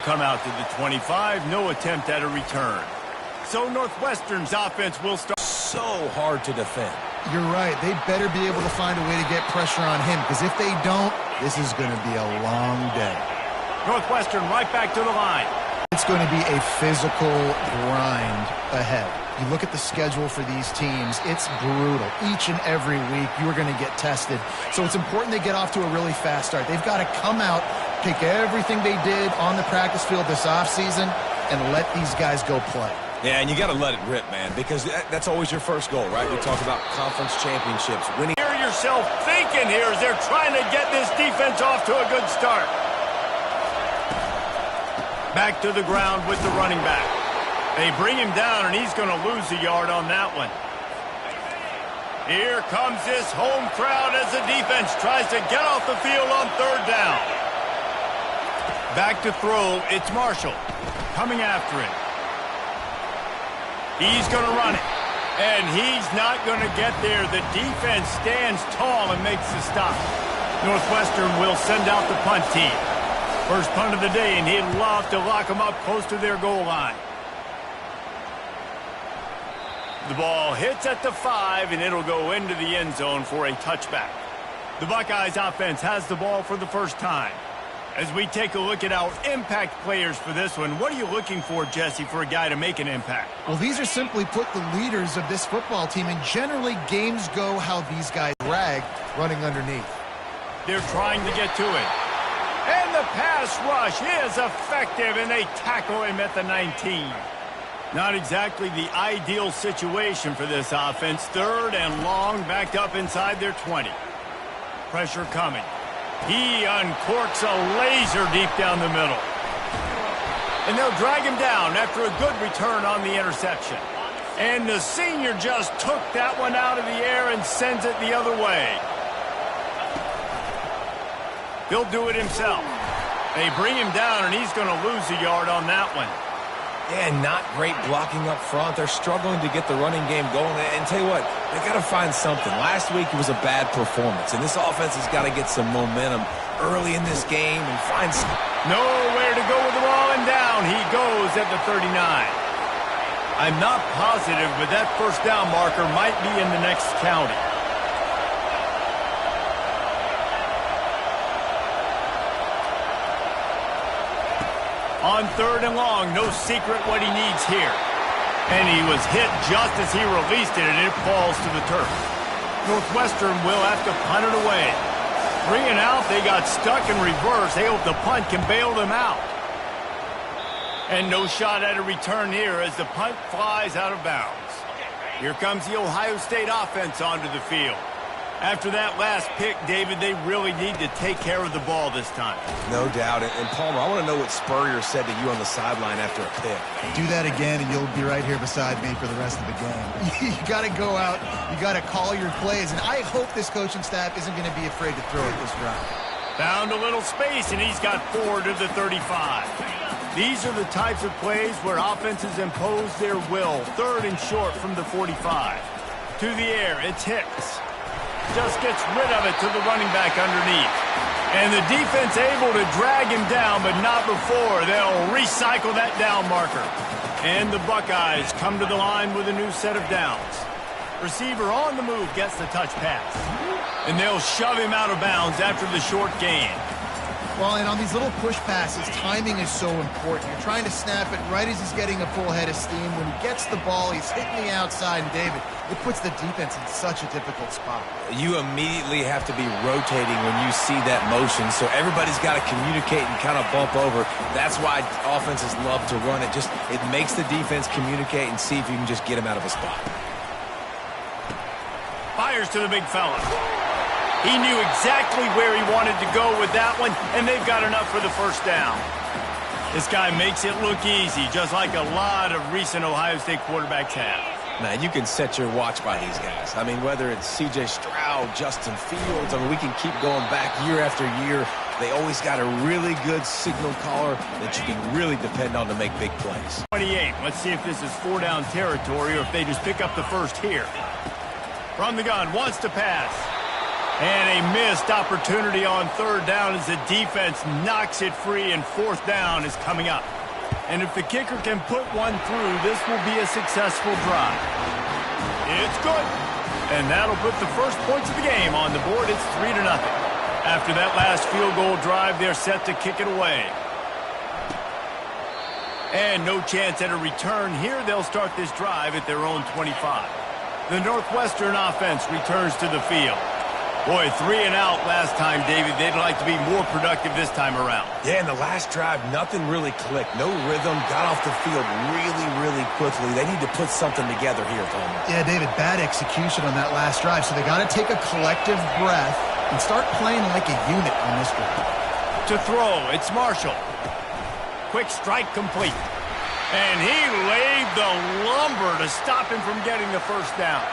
Come out to the 25, no attempt at a return. So Northwestern's offense will start. So hard to defend. You're right. They better be able to find a way to get pressure on him, because if they don't, this is going to be a long day. Northwestern right back to the line. It's going to be a physical grind ahead. You look at the schedule for these teams, it's brutal. Each and every week, you are going to get tested. So it's important they get off to a really fast start. They've got to come out, take everything they did on the practice field this offseason, and let these guys go play. Yeah, and you got to let it rip, man, because that's always your first goal, right? We talk about conference championships, winning. Hear yourself thinking here as they're trying to get this defense off to a good start. Back to the ground with the running back. They bring him down, and he's going to lose a yard on that one. Here comes this home crowd as the defense tries to get off the field on third down. Back to throw, it's Marshall coming after him. He's going to run it, and he's not going to get there. The defense stands tall and makes the stop. Northwestern will send out the punt team. First punt of the day, and he'd love to lock them up close to their goal line. The ball hits at the 5, and it'll go into the end zone for a touchback. The Buckeyes offense has the ball for the first time. As we take a look at our impact players for this one, what are you looking for, Jesse, for a guy to make an impact? Well, these are simply put the leaders of this football team, and generally games go how these guys drag running underneath. They're trying to get to it. And the pass rush is effective, and they tackle him at the 19. Not exactly the ideal situation for this offense. Third and long, backed up inside their 20. Pressure coming. He uncorks a laser deep down the middle. And they'll drag him down after a good return on the interception. And the senior just took that one out of the air and sends it the other way. He'll do it himself. They bring him down, and he's going to lose a yard on that one. Yeah, not great blocking up front. They're struggling to get the running game going. And tell you what, they got to find something. Last week it was a bad performance, and this offense has got to get some momentum early in this game and find some. Nowhere to go with the ball, and down he goes at the 39. I'm not positive, but that first down marker might be in the next county. On third and long, no secret what he needs here. And he was hit just as he released it, and it falls to the turf. Northwestern will have to punt it away. 3 and out, they got stuck in reverse. They hope the punt can bail them out. And no shot at a return here as the punt flies out of bounds. Here comes the Ohio State offense onto the field. After that last pick, David, they really need to take care of the ball this time. No doubt. And Palmer, I want to know what Spurrier said to you on the sideline after a pick. Do that again, and you'll be right here beside me for the rest of the game. You got to go out. You got to call your plays. And I hope this coaching staff isn't going to be afraid to throw it this round. Found a little space, and he's got 4 to the 35. These are the types of plays where offenses impose their will. Third and short from the 45. To the air, it's Hicks. Just gets rid of it to the running back underneath. And the defense able to drag him down, but not before. They'll recycle that down marker. And the Buckeyes come to the line with a new set of downs. Receiver on the move gets the touch pass. And they'll shove him out of bounds after the short gain. Well, and on these little push passes, timing is so important. You're trying to snap it right as he's getting a full head of steam. When he gets the ball, he's hitting the outside, and David, it puts the defense in such a difficult spot. You immediately have to be rotating when you see that motion, so everybody's got to communicate and kind of bump over. That's why offenses love to run it. It makes the defense communicate and see if you can just get him out of a spot. Fires to the big fella. He knew exactly where he wanted to go with that one, and they've got enough for the first down. This guy makes it look easy, just like a lot of recent Ohio State quarterbacks have. Man, you can set your watch by these guys. I mean, whether it's C.J. Stroud, Justin Fields, I mean, we can keep going back year after year. They always got a really good signal caller that you can really depend on to make big plays. 28. Let's see if this is 4-down territory or if they just pick up the first here. From the gun, wants to pass. And a missed opportunity on third down as the defense knocks it free, and fourth down is coming up. And if the kicker can put one through, this will be a successful drive. It's good. And that'll put the first points of the game on the board. It's 3-0. After that last field goal drive, they're set to kick it away. And no chance at a return here. They'll start this drive at their own 25. The Northwestern offense returns to the field. Boy, 3 and out last time, David. They'd like to be more productive this time around. Yeah, in the last drive, nothing really clicked. No rhythm, got off the field really quickly. They need to put something together here, Palmer. Yeah, David, bad execution on that last drive, so they got to take a collective breath and start playing like a unit on this drive. To throw, it's Marshall. Quick strike complete. And he laid the lumber to stop him from getting the first down.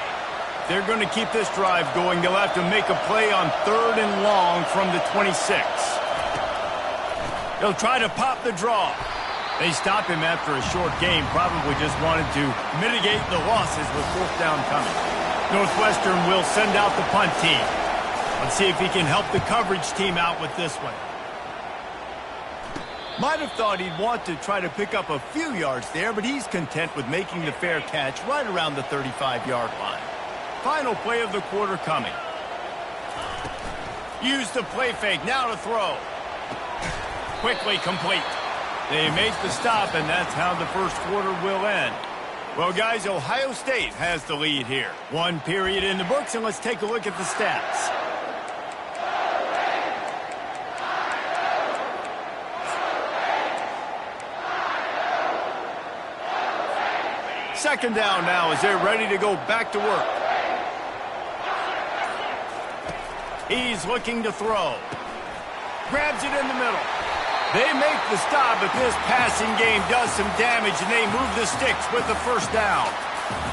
They're going to keep this drive going. They'll have to make a play on 3rd and long from the 26. They'll try to pop the draw. They stop him after a short game. Probably just wanted to mitigate the losses with 4th down coming. Northwestern will send out the punt team. Let's see if he can help the coverage team out with this one. Might have thought he'd want to try to pick up a few yards there, but he's content with making the fair catch right around the 35-yard line. Final play of the quarter coming. Use the play fake, now to throw. Quickly complete. They make the stop, and that's how the first quarter will end. Well, guys, Ohio State has the lead here. 1 period in the books, and let's take a look at the stats. Second down now as they're ready to go back to work. He's looking to throw. Grabs it in the middle. They make the stop, but this passing game does some damage, and they move the sticks with the first down.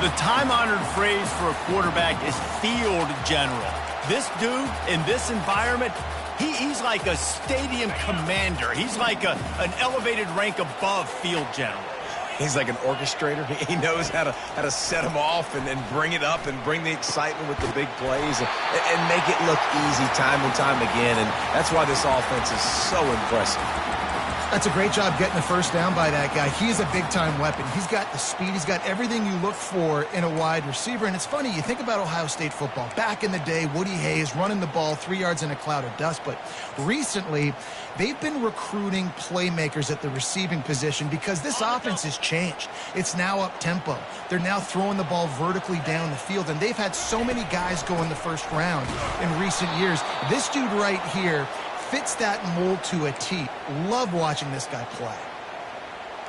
The time-honored phrase for a quarterback is field general. This dude, in this environment, he's like a stadium commander. He's like an elevated rank above field general. He's like an orchestrator. He knows how to set them off and bring it up and bring the excitement with the big plays and make it look easy time and time again. And that's why this offense is so impressive. That's a great job getting the first down by that guy. He's a big-time weapon. He's got the speed. He's got everything you look for in a wide receiver. And it's funny, you think about Ohio State football. Back in the day, Woody Hayes running the ball 3 yards in a cloud of dust. But recently, they've been recruiting playmakers at the receiving position because this offense has changed. It's now up-tempo. They're now throwing the ball vertically down the field. And they've had so many guys go in the first round in recent years. This dude right here fits that mold to a T. Love watching this guy play.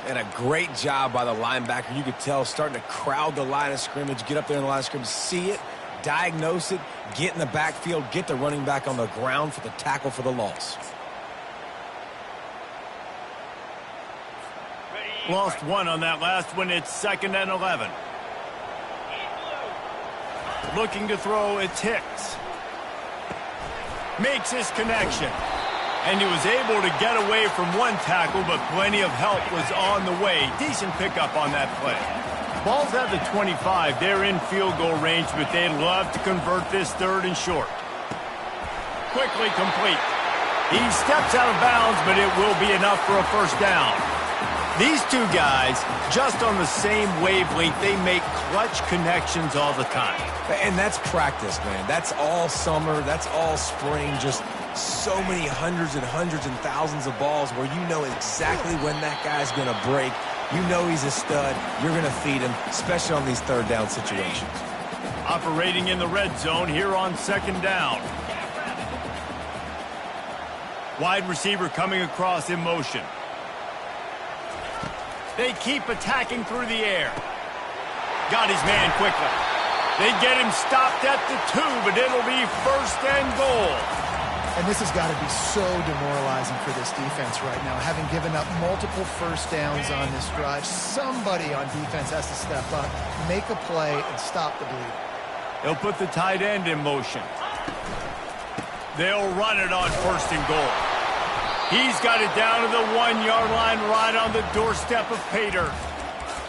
And a great job by the linebacker. You could tell starting to crowd the line of scrimmage, get up there in the line of scrimmage, see it, diagnose it, get in the backfield, get the running back on the ground for the tackle for the loss. Lost one on that last one. It's 2nd and 11. Looking to throw, it's Hicks. Makes his connection. And he was able to get away from one tackle, but plenty of help was on the way. Decent pickup on that play. Ball's at the 25. They're in field goal range, but they'd love to convert this 3rd and short. Quickly complete. He steps out of bounds, but it will be enough for a first down. These two guys, just on the same wavelength, they make clutch connections all the time. And that's practice, man. That's all summer. That's all spring. Just so many hundreds and thousands of balls where you know exactly when that guy's going to break. You know he's a stud. You're going to feed him, especially on these 3rd down situations. Operating in the red zone here on 2nd down. Wide receiver coming across in motion. They keep attacking through the air. Got his man quickly. They get him stopped at the 2, but it'll be 1st and goal. And this has got to be so demoralizing for this defense right now. Having given up multiple first downs on this drive, somebody on defense has to step up, make a play, and stop the bleed. They'll put the tight end in motion. They'll run it on 1st and goal. He's got it down to the 1-yard line right on the doorstep of Pater.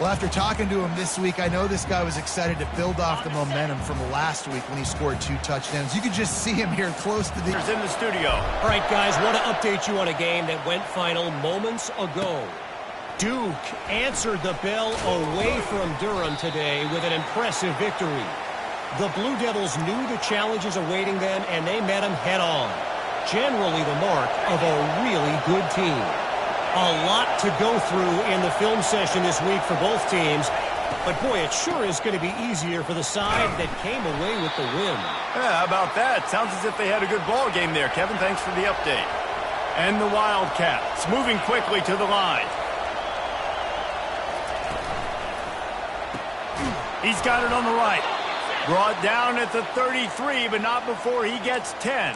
Well, after talking to him this week, I know this guy was excited to build off the momentum from last week when he scored 2 touchdowns. You could just see him here close to the... in the studio. All right, guys, want to update you on a game that went final moments ago. Duke answered the bell away from Durham today with an impressive victory. The Blue Devils knew the challenges awaiting them, and they met them head-on. Generally the mark of a really good team. A lot to go through in the film session this week for both teams. But, boy, it sure is going to be easier for the side that came away with the win. Yeah, how about that? Sounds as if they had a good ball game there, Kevin. Thanks for the update. And the Wildcats moving quickly to the line. He's got it on the right. Brought down at the 33, but not before he gets 10.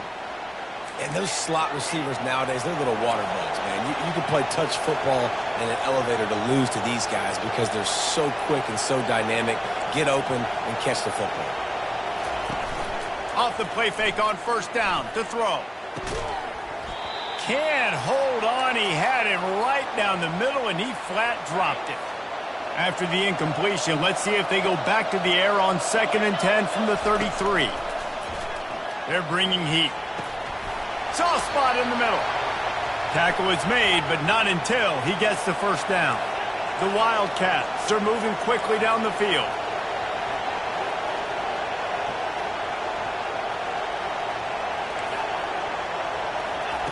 And those slot receivers nowadays, they're little water bugs, man. You can play touch football in an elevator to lose to these guys because they're so quick and so dynamic. Get open and catch the football. Off the play fake on first down to throw. Can't hold on. He had him right down the middle, and he flat dropped it. After the incompletion, let's see if they go back to the air on 2nd and 10 from the 33. They're bringing heat. Soft spot in the middle. Tackle is made, but not until he gets the first down. The Wildcats are moving quickly down the field.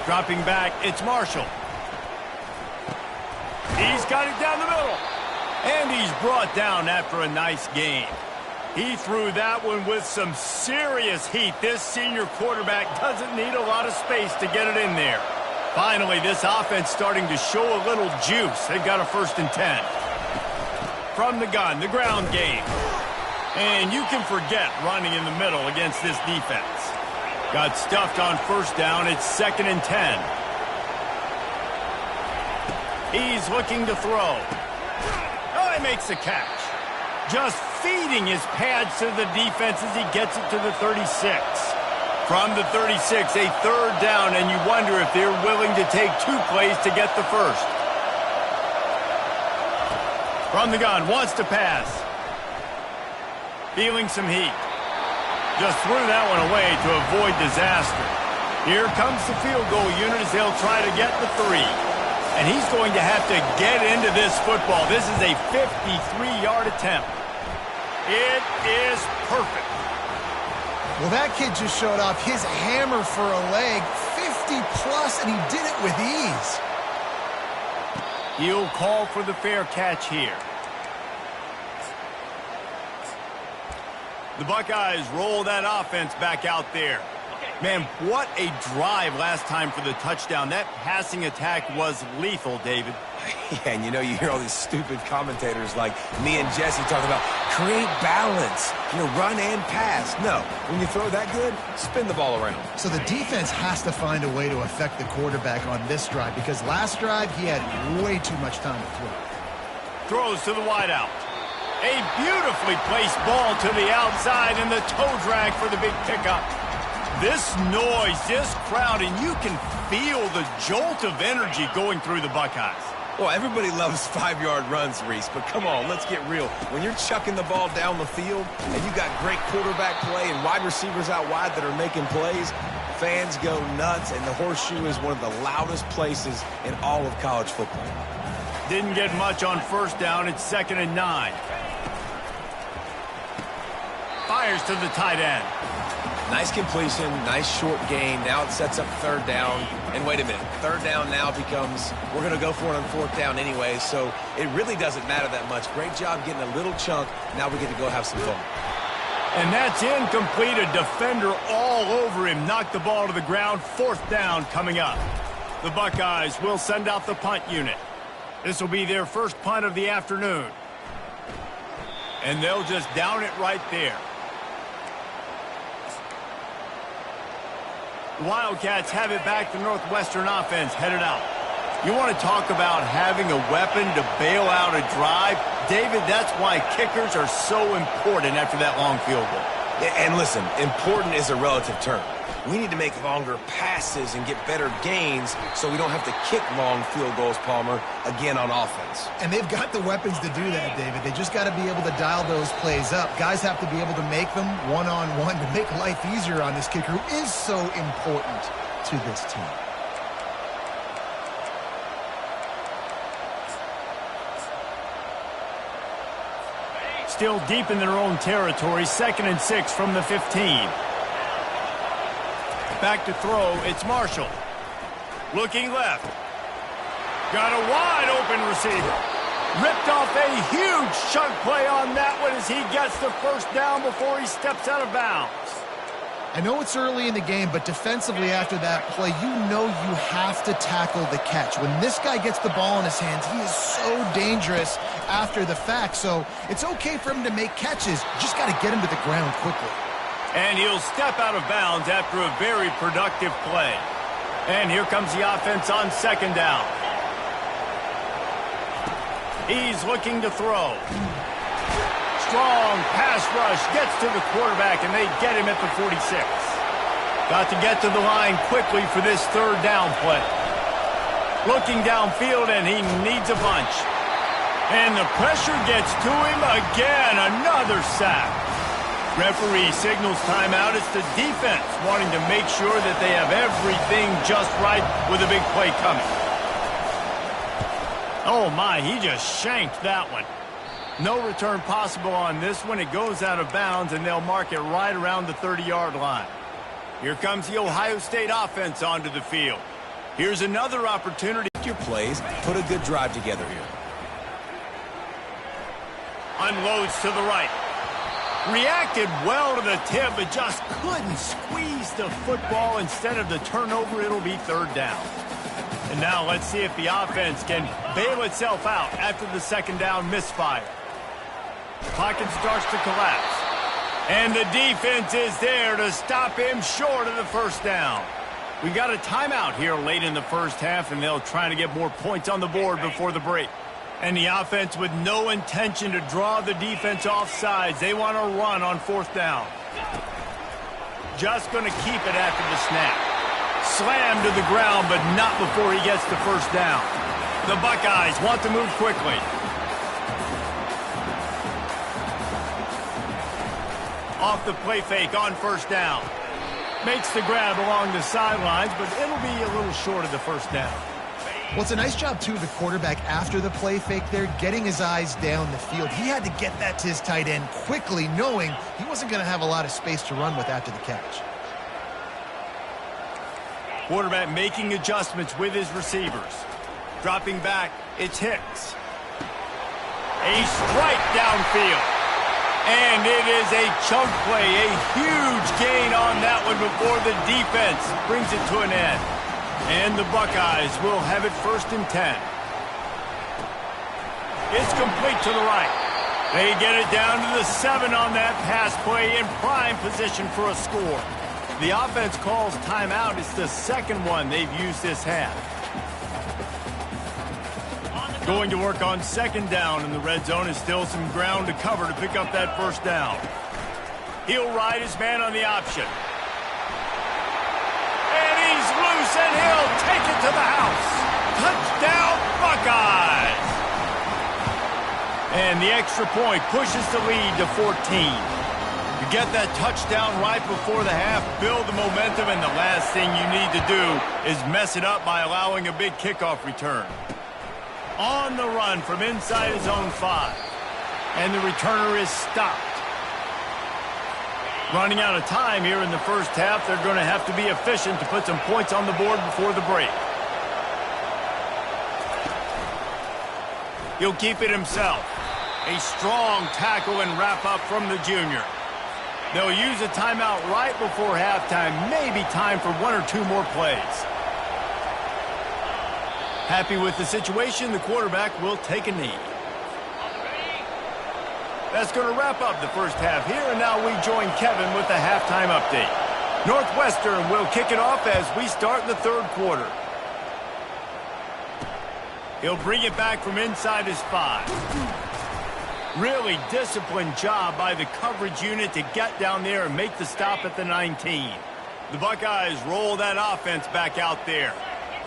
Dropping back, it's Marshall. He's got it down the middle. And he's brought down after a nice game. He threw that one with some serious heat. This senior quarterback doesn't need a lot of space to get it in there. Finally, this offense starting to show a little juice. They've got a 1st and 10. From the gun, the ground game. And you can forget running in the middle against this defense. Got stuffed on first down. It's 2nd and 10. He's looking to throw. Oh, he makes the catch. Just feeding his pads to the defense as he gets it to the 36. From the 36, a 3rd down, and you wonder if they're willing to take 2 plays to get the first. From the gun, wants to pass. Feeling some heat. Just threw that one away to avoid disaster. Here comes the field goal unit as they'll try to get the 3. And he's going to have to get into this football. This is a 53-yard attempt. It is perfect. Well, that kid just showed off his hammer for a leg, 50-plus, and he did it with ease. He'll call for the fair catch here. The Buckeyes roll that offense back out there. Man, what a drive last time for the touchdown. That passing attack was lethal, David. Yeah, and you hear all these stupid commentators like me and Jesse talking about create balance, run and pass. No, when you throw that good, spin the ball around. So the defense has to find a way to affect the quarterback on this drive because last drive he had way too much time to throw. Throws to the wideout. A beautifully placed ball to the outside and the toe drag for the big pickup. This noise, this crowd, and you can feel the jolt of energy going through the Buckeyes. Well, everybody loves 5-yard runs, Reese, but come on, let's get real. When you're chucking the ball down the field and you got great quarterback play and wide receivers out wide that are making plays, fans go nuts, and the Horseshoe is one of the loudest places in all of college football. Didn't get much on first down. It's 2nd and 9. Fires to the tight end. Nice completion, nice short gain. Now it sets up 3rd down. And wait a minute, 3rd down now becomes, we're going to go for it on 4th down anyway, so it really doesn't matter that much. Great job getting a little chunk. Now we get to go have some fun. And that's incomplete. A defender all over him. Knocked the ball to the ground. 4th down coming up. The Buckeyes will send out the punt unit. This will be their first punt of the afternoon. And they'll just down it right there. The Wildcats have it back. The Northwestern offense headed out. You want to talk about having a weapon to bail out a drive? David, that's why kickers are so important after that long field goal. And listen, important is a relative term. We need to make longer passes and get better gains so we don't have to kick long field goals, Palmer, again on offense. And they've got the weapons to do that, David. They just got to be able to dial those plays up. Guys have to be able to make them one-on-one to make life easier on this kicker, who is so important to this team. Still deep in their own territory, 2nd and 6 from the 15. Back to throw, it's Marshall. Looking left. Got a wide open receiver. Ripped off a huge chunk play on that one as he gets the first down before he steps out of bounds. I know it's early in the game, but defensively after that play, you know you have to tackle the catch. When this guy gets the ball in his hands, he is so dangerous after the fact. So it's okay for him to make catches. You just got to get him to the ground quickly. And he'll step out of bounds after a very productive play. And here comes the offense on 2nd down. He's looking to throw. Strong pass rush gets to the quarterback, and they get him at the 46. Got to get to the line quickly for this 3rd down play. Looking downfield, and he needs a bunch. And the pressure gets to him again. Another sack. Referee signals timeout. It's the defense wanting to make sure that they have everything just right with a big play coming. Oh, my, he just shanked that one. No return possible on this one. It goes out of bounds, and they'll mark it right around the 30-yard line. Here comes the Ohio State offense onto the field. Here's another opportunity. Your plays, put a good drive together here. Unloads to the right. Reacted well to the tip, but just couldn't squeeze the football. Instead of the turnover, it'll be 3rd down. And now let's see if the offense can bail itself out after the 2nd down misfire. Pocket starts to collapse. And the defense is there to stop him short of the 1st down. We got a timeout here late in the 1st half, and they'll try to get more points on the board before the break. And the offense with no intention to draw the defense off sides. They want to run on 4th down. Just going to keep it after the snap. Slammed to the ground, but not before he gets the 1st down. The Buckeyes want to move quickly. Off the play fake on 1st down. Makes the grab along the sidelines, but it'll be a little short of the 1st down. Well, it's a nice job, too, of the quarterback after the play fake there, getting his eyes down the field. He had to get that to his tight end quickly, knowing he wasn't going to have a lot of space to run with after the catch. Quarterback making adjustments with his receivers. Dropping back, it's Hicks. A strike downfield. And it is a chunk play, a huge gain on that one before the defense brings it to an end. And the Buckeyes will have it 1st and 10. It's complete to the right. They get it down to the 7 on that pass play in prime position for a score. The offense calls timeout. It's the 2nd one they've used this half. Going to work on 2nd down, and the red zone is still some ground to cover to pick up that 1st down. He'll ride his man on the option. And he's loose, and he'll take it to the house. Touchdown, Buckeyes! And the extra point pushes the lead to 14. You get that touchdown right before the half, build the momentum, and the last thing you need to do is mess it up by allowing a big kickoff return. On the run from inside his own 5. And the returner is stopped. Running out of time here in the 1st half, they're going to have to be efficient to put some points on the board before the break. He'll keep it himself. A strong tackle and wrap up from the junior. They'll use a timeout right before halftime, maybe time for 1 or 2 more plays. Happy with the situation, the quarterback will take a knee. That's going to wrap up the 1st half here, and now we join Kevin with the halftime update. Northwestern will kick it off as we start the 3rd quarter. He'll bring it back from inside his 5. Really disciplined job by the coverage unit to get down there and make the stop at the 19. The Buckeyes roll that offense back out there.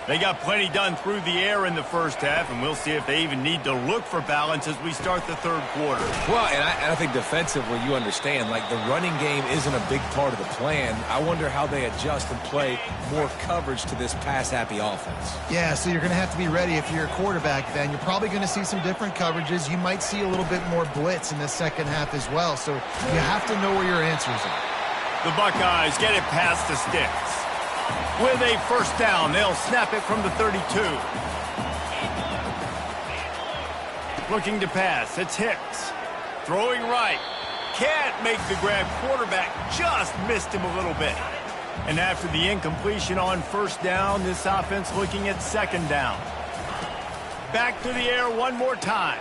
They got plenty done through the air in the first half, and we'll see if they even need to look for balance as we start the third quarter. Well, and I think defensively, you understand, like the running game isn't a big part of the plan. I wonder how they adjust and play more coverage to this pass-happy offense. Yeah, so you're going to have to be ready if you're a quarterback then. You're probably going to see some different coverages. You might see a little bit more blitz in the second half as well, so you have to know where your answers are. The Buckeyes get it past the sticks. With a first down, they'll snap it from the 32. Looking to pass, it's Hicks. Throwing right. Can't make the grab. Quarterback just missed him a little bit. And after the incompletion on first down, this offense looking at second down. Back to the air one more time.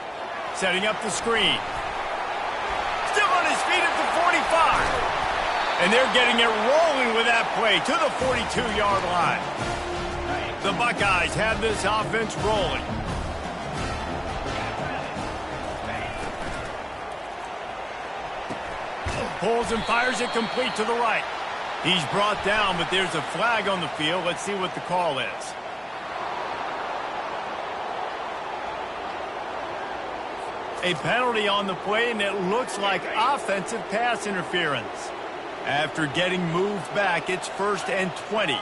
Setting up the screen. Still on his feet at the 45. And they're getting it rolling with that play to the 42-yard line. The Buckeyes have this offense rolling. Pulls and fires it complete to the right. He's brought down, but there's a flag on the field. Let's see what the call is. A penalty on the play, and it looks like offensive pass interference. After getting moved back, it's 1st and 20.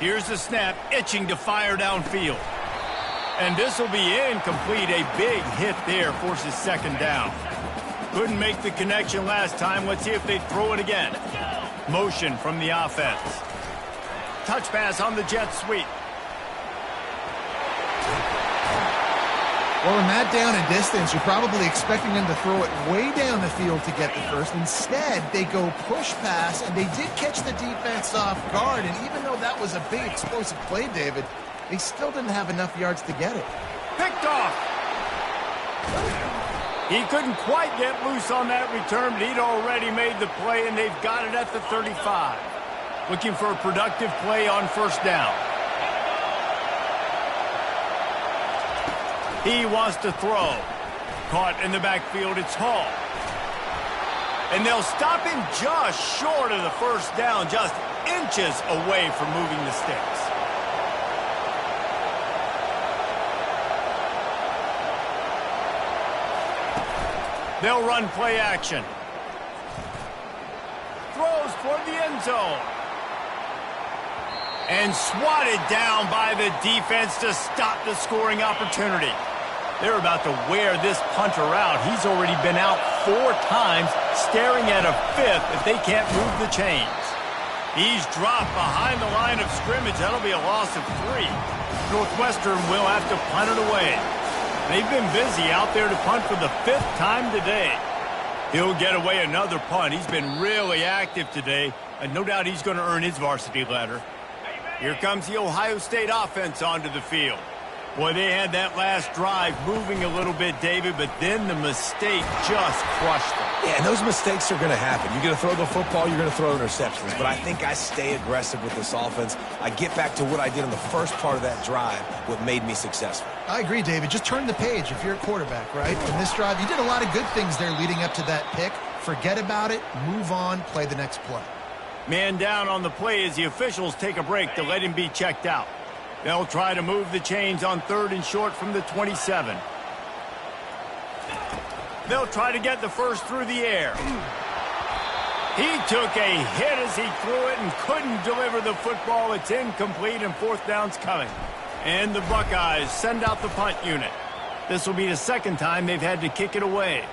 Here's the snap, itching to fire downfield. And this will be incomplete. A big hit there forces second down. Couldn't make the connection last time. Let's see if they throw it again. Motion from the offense. Touch pass on the jet sweep. Well, in that down and distance, you're probably expecting them to throw it way down the field to get the first. Instead, they go push pass, and they did catch the defense off guard. And even though that was a big explosive play, David, they still didn't have enough yards to get it. Picked off. He couldn't quite get loose on that return, but he'd already made the play, and they've got it at the 35. Looking for a productive play on first down. He wants to throw. Caught in the backfield, it's Hall. And they'll stop him just short of the first down, just inches away from moving the sticks. They'll run play action. Throws toward the end zone. And swatted down by the defense to stop the scoring opportunity. They're about to wear this punter out. He's already been out 4 times, staring at a 5th if they can't move the chains. He's dropped behind the line of scrimmage. That'll be a loss of 3. Northwestern will have to punt it away. They've been busy out there to punt for the 5th time today. He'll get away another punt. He's been really active today, and no doubt he's going to earn his varsity letter. Here comes the Ohio State offense onto the field. Boy, they had that last drive moving a little bit, David, but then the mistake just crushed them. Yeah, and those mistakes are going to happen. You're going to throw the football, you're going to throw interceptions. But I think I stay aggressive with this offense. I get back to what I did in the first part of that drive, what made me successful. I agree, David. Just turn the page if you're a quarterback, right? In this drive, you did a lot of good things there leading up to that pick. Forget about it, move on, play the next play. Man down on the play as the officials take a break to let him be checked out. They'll try to move the chains on 3rd and short from the 27. They'll try to get the first through the air. He took a hit as he threw it and couldn't deliver the football. It's incomplete and 4th down's coming. And the Buckeyes send out the punt unit. This will be the 2nd time they've had to kick it away.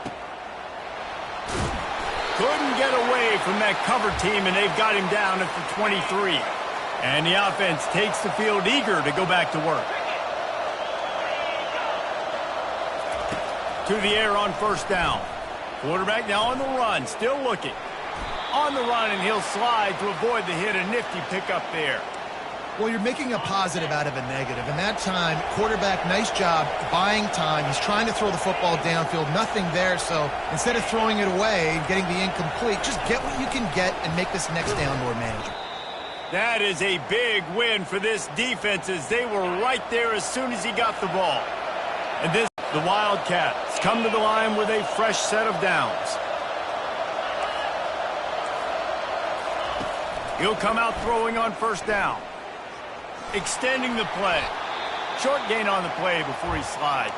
Couldn't get away from that cover team, and they've got him down at the 23. And the offense takes the field eager to go back to work. To the air on first down. Quarterback now on the run, still looking. On the run, and he'll slide to avoid the hit. A nifty pickup there. Well, you're making a positive out of a negative. And that time, quarterback, nice job buying time. He's trying to throw the football downfield. Nothing there, so instead of throwing it away and getting the incomplete, just get what you can get and make this next down more manageable. That is a big win for this defense as they were right there as soon as he got the ball. And this The Wildcats come to the line with a fresh set of downs. He'll come out throwing on first down. Extending the play. Short gain on the play before he slides.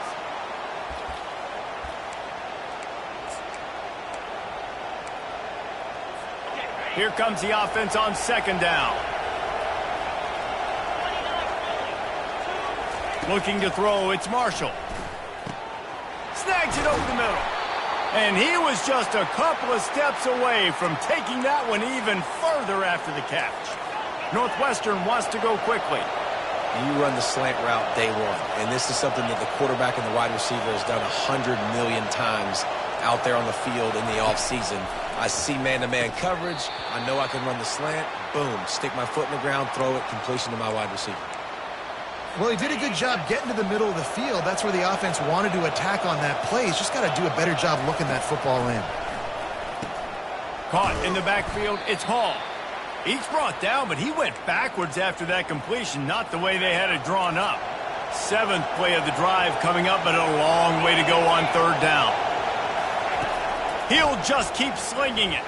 Here comes the offense on second down. Looking to throw, it's Marshall. Snags it over the middle. And he was just a couple of steps away from taking that one even further after the catch. Northwestern wants to go quickly. You run the slant route day one, and this is something that the quarterback and the wide receiver has done 100 million times out there on the field in the offseason. I see man-to-man coverage. I know I can run the slant. Boom, stick my foot in the ground, throw it, completion to my wide receiver. Well, he did a good job getting to the middle of the field. That's where the offense wanted to attack on that play. He's just got to do a better job looking that football in. Caught in the backfield, it's Hall. He's brought down, but he went backwards after that completion, not the way they had it drawn up. 7th play of the drive coming up, but a long way to go on third down. He'll just keep slinging it.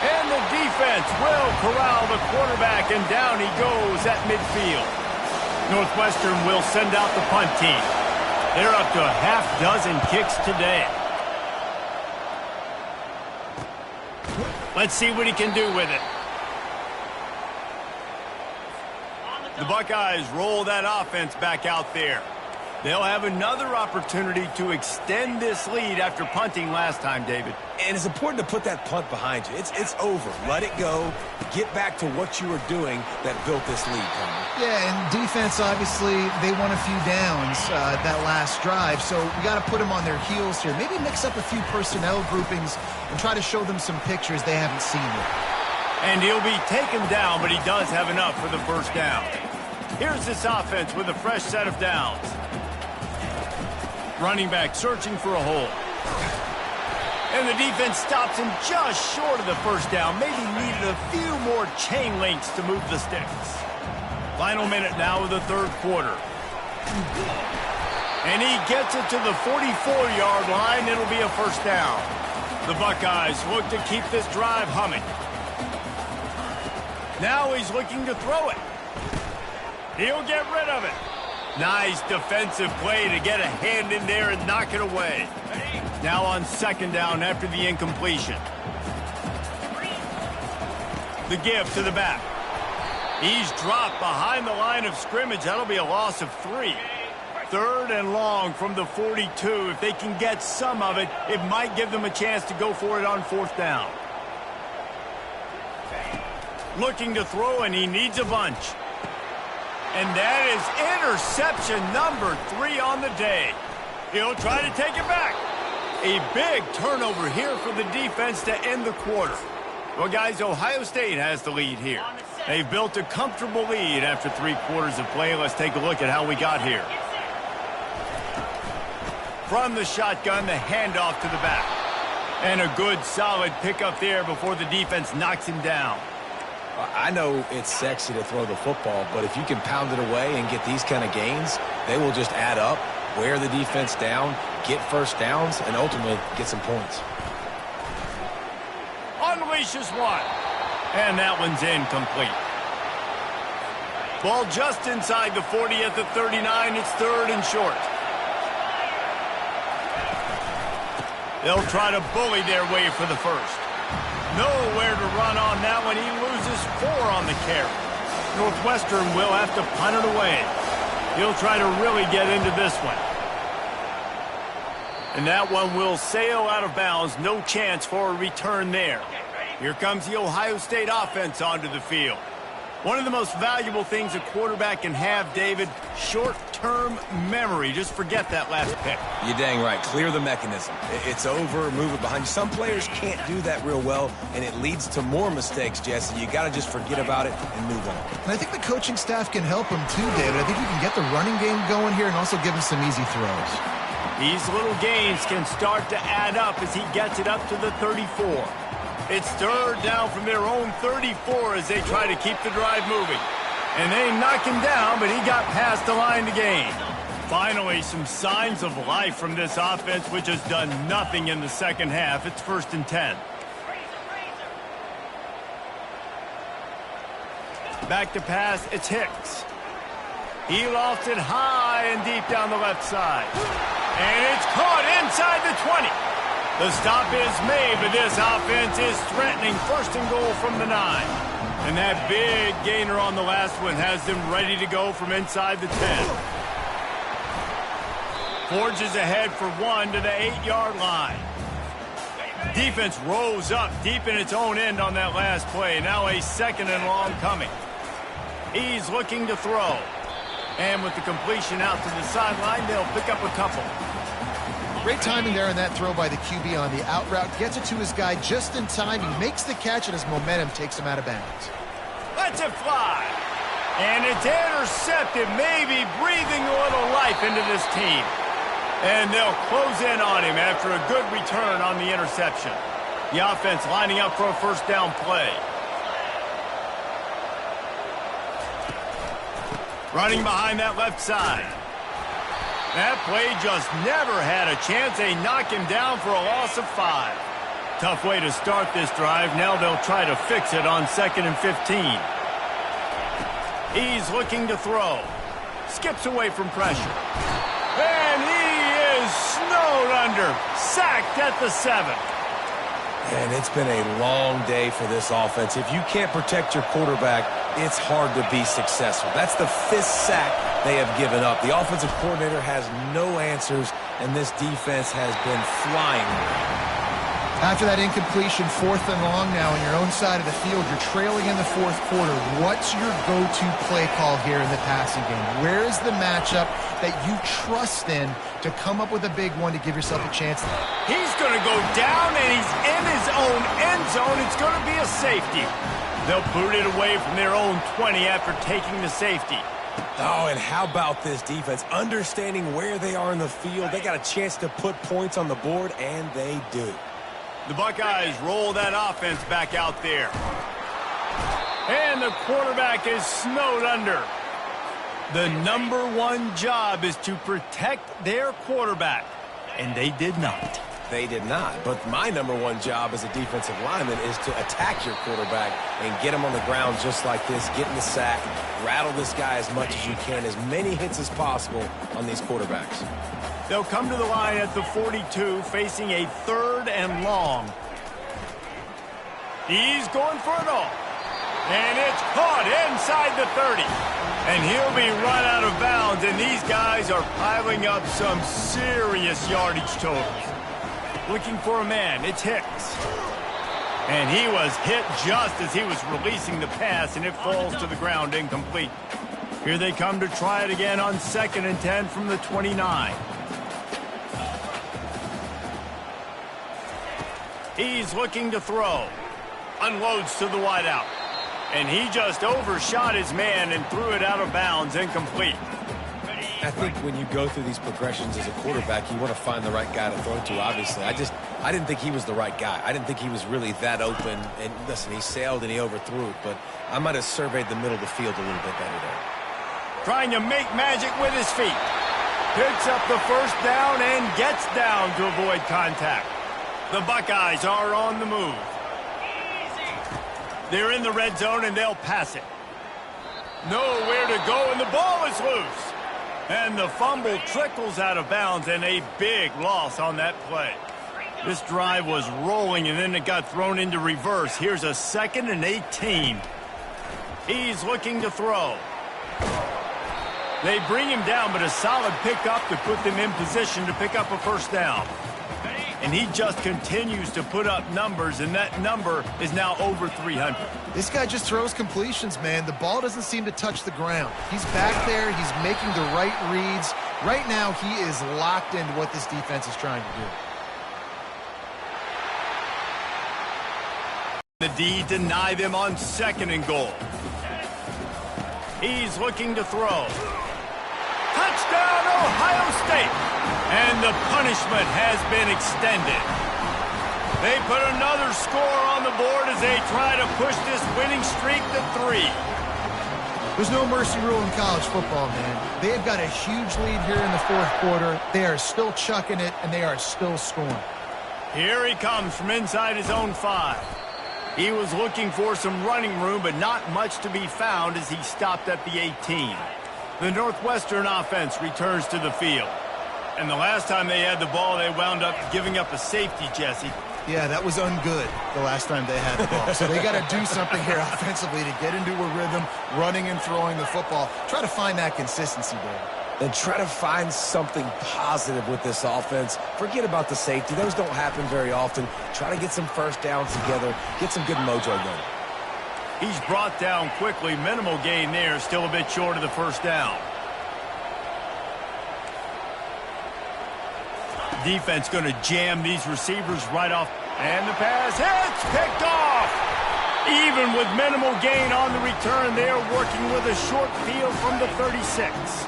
And the defense will corral the quarterback, and down he goes at midfield. Northwestern will send out the punt team. They're up to a half dozen kicks today. Let's see what he can do with it. The Buckeyes roll that offense back out there. They'll have another opportunity to extend this lead after punting last time, David. And it's important to put that punt behind you. It's over. Let it go. Get back to what you were doing that built this lead, Conor. Yeah, and defense, obviously, they won a few downs that last drive, so we got to put them on their heels here. Maybe mix up a few personnel groupings and try to show them some pictures they haven't seen yet. And he'll be taken down, but he does have enough for the first down. Here's this offense with a fresh set of downs. Running back searching for a hole. And the defense stops him just short of the first down. Maybe needed a few more chain links to move the sticks. Final minute now of the third quarter. And he gets it to the 44-yard line. It'll be a first down. The Buckeyes look to keep this drive humming. Now he's looking to throw it. He'll get rid of it. Nice defensive play to get a hand in there and knock it away. Now on second down after the incompletion. The give to the back. He's dropped behind the line of scrimmage. That'll be a loss of 3. 3rd and long from the 42. If they can get some of it, it might give them a chance to go for it on 4th down. Looking to throw, and he needs a bunch. And that is interception number 3 on the day. He'll try to take it back. A big turnover here for the defense to end the quarter. Well, guys, Ohio State has the lead here. They've built a comfortable lead after 3 quarters of play. Let's take a look at how we got here. From the shotgun, the handoff to the back. And a good, solid pickup there before the defense knocks him down. I know it's sexy to throw the football, but if you can pound it away and get these kind of gains, they will just add up, wear the defense down, get first downs, and ultimately get some points. Unleashes one. And that one's incomplete. Ball just inside the 40 at the 39. It's 3rd and short. They'll try to bully their way for the first. Nowhere to run on that one. He loses 4 on the carry. Northwestern will have to punt it away. He'll try to really get into this one. And that one will sail out of bounds. No chance for a return there. Here comes the Ohio State offense onto the field. One of the most valuable things a quarterback can have, David, short-term memory. Just forget that last pick. You're dang right. Clear the mechanism. It's over, move it behind you. Some players can't do that real well, and it leads to more mistakes, Jesse. You got to just forget about it and move on. And I think the coaching staff can help him too, David. I think you can get the running game going here and also give him some easy throws. These little gains can start to add up as he gets it up to the 34. It's 3rd down from their own 34 as they try to keep the drive moving. And they knock him down, but he got past the line to gain. Finally, some signs of life from this offense, which has done nothing in the second half. It's 1st and 10. Back to pass, it's Hicks. He lofts it high and deep down the left side. And it's caught inside the 20. The stop is made, but this offense is threatening 1st and goal from the 9. And that big gainer on the last one has them ready to go from inside the 10. Forges ahead for 1 to the 8-yard line. Defense rose up deep in its own end on that last play. Now a 2nd and long coming. He's looking to throw. And with the completion out to the sideline, they'll pick up a couple. Great timing there on that throw by the QB on the out route. Gets it to his guy just in time. He makes the catch, and his momentum takes him out of bounds. Lets it fly. And it's intercepted, maybe breathing a little life into this team. And they'll close in on him after a good return on the interception. The offense lining up for a 1st down play. Running behind that left side. That play just never had a chance. They knock him down for a loss of 5. Tough way to start this drive. Now they'll try to fix it on 2nd and 15. He's looking to throw. Skips away from pressure. And he is snowed under. Sacked at the 7. And it's been a long day for this offense. If you can't protect your quarterback, it's hard to be successful. That's the 5th sack they have given up. The offensive coordinator has no answers, and this defense has been flying. After that incompletion, 4th and long now on your own side of the field, you're trailing in the 4th quarter. What's your go-to play call here in the passing game? Where is the matchup that you trust in to come up with a big one to give yourself a chance? He's going to go down, and he's in his own end zone. It's going to be a safety. They'll boot it away from their own 20 after taking the safety. Oh, and how about this defense? Understanding where they are in the field. They got a chance to put points on the board, and they do. The Buckeyes roll that offense back out there. And the quarterback is snowed under. The #1 job is to protect their quarterback, and they did not. They did not. But my #1 job as a defensive lineman is to attack your quarterback and get him on the ground just like this, get in the sack, rattle this guy as much as you can, as many hits as possible on these quarterbacks. They'll come to the line at the 42, facing a 3rd and long. He's going for it all. And it's caught inside the 30. And he'll be run out of bounds, and these guys are piling up some serious yardage totals. Looking for a man, it's Hicks. And he was hit just as he was releasing the pass, and it falls to the ground incomplete. Here they come to try it again on 2nd and 10 from the 29. He's looking to throw. Unloads to the wideout. And he just overshot his man and threw it out of bounds, incomplete. I think when you go through these progressions as a quarterback, you want to find the right guy to throw to, obviously. I didn't think he was the right guy. I didn't think he was really that open. And listen, he sailed and he overthrew it, but I might have surveyed the middle of the field a little bit better there. Trying to make magic with his feet. Picks up the 1st down and gets down to avoid contact. The Buckeyes are on the move. They're in the red zone, and they'll pass it. Nowhere to go, and the ball is loose. And the fumble trickles out of bounds, and a big loss on that play. This drive was rolling, and then it got thrown into reverse. Here's a 2nd and 18. He's looking to throw. They bring him down, but a solid pickup to put them in position to pick up a 1st down. And he just continues to put up numbers, and that number is now over 300. This guy just throws completions, man. The ball doesn't seem to touch the ground. He's back there. He's making the right reads. Right now, he is locked into what this defense is trying to do. The D deny them on 2nd and goal. He's looking to throw. Touchdown, Ohio State! And the punishment has been extended. They put another score on the board as they try to push this winning streak to 3. There's no mercy rule in college football, man. They've got a huge lead here in the fourth quarter. They are still chucking it, and they are still scoring. Here he comes from inside his own 5. He was looking for some running room, but not much to be found as he stopped at the 18. The Northwestern offense returns to the field. And the last time they had the ball, they wound up giving up a safety, Jesse. Yeah, that was ungood the last time they had the ball. So they got to do something here offensively to get into a rhythm, running and throwing the football. Try to find that consistency there. And try to find something positive with this offense. Forget about the safety. Those don't happen very often. Try to get some first downs together. Get some good mojo going. He's brought down quickly. Minimal gain there. Still a bit short of the first down. Defense going to jam these receivers right off. And the pass hits. Picked off. Even with minimal gain on the return, they're working with a short field from the 36.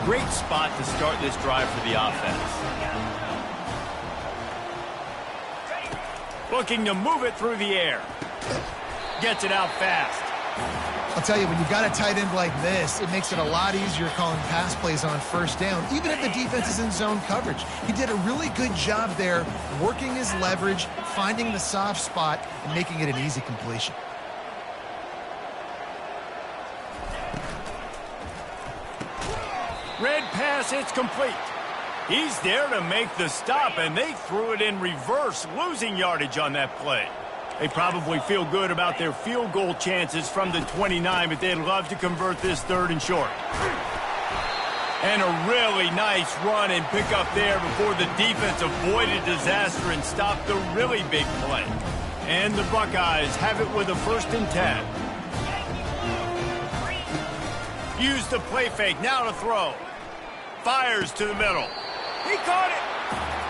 Great spot to start this drive for the offense. Looking to move it through the air. Gets it out fast. I'll tell you, when you've got a tight end like this, it makes it a lot easier calling pass plays on first down, even if the defense is in zone coverage. He did a really good job there, working his leverage, finding the soft spot, and making it an easy completion. Red pass, it's complete. He's there to make the stop, and they threw it in reverse, losing yardage on that play. They probably feel good about their field goal chances from the 29, but they'd love to convert this 3rd and short. And a really nice run and pick up there before the defense avoided disaster and stopped the really big play. And the Buckeyes have it with a 1st and 10. Use the play fake, now to throw. Fires to the middle. He caught it.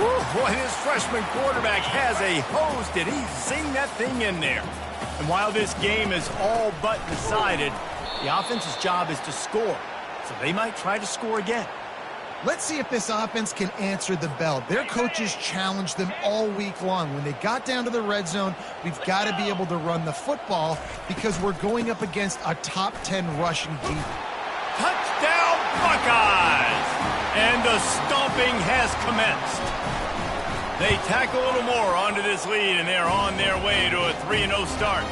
Ooh, boy, his freshman quarterback has a hose. Did he zing that thing in there? And while this game is all but decided, the offense's job is to score. So they might try to score again. Let's see if this offense can answer the bell. Their coaches challenged them all week long. When they got down to the red zone, we've got to be able to run the football because we're going up against a top 10 rushing defense. Touchdown, Buckeyes! And the stomping has commenced. They tack a little more onto this lead, and they're on their way to a 3-0 start.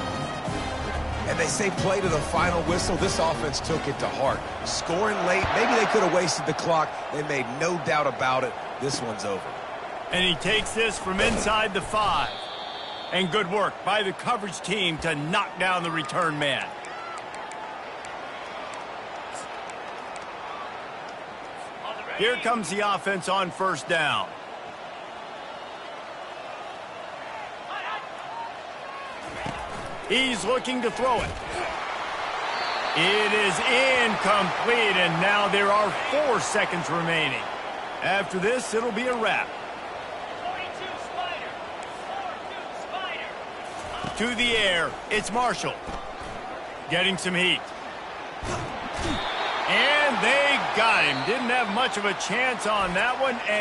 And they say play to the final whistle. This offense took it to heart. Scoring late, maybe they could have wasted the clock. They made no doubt about it. This one's over. And he takes this from inside the 5. And good work by the coverage team to knock down the return man. Here comes the offense on 1st down. He's looking to throw it. It is incomplete, and now there are 4 seconds remaining. After this, it'll be a wrap. 42 Spider. To the air, it's Marshall. Getting some heat. And they got him. Didn't have much of a chance on that one.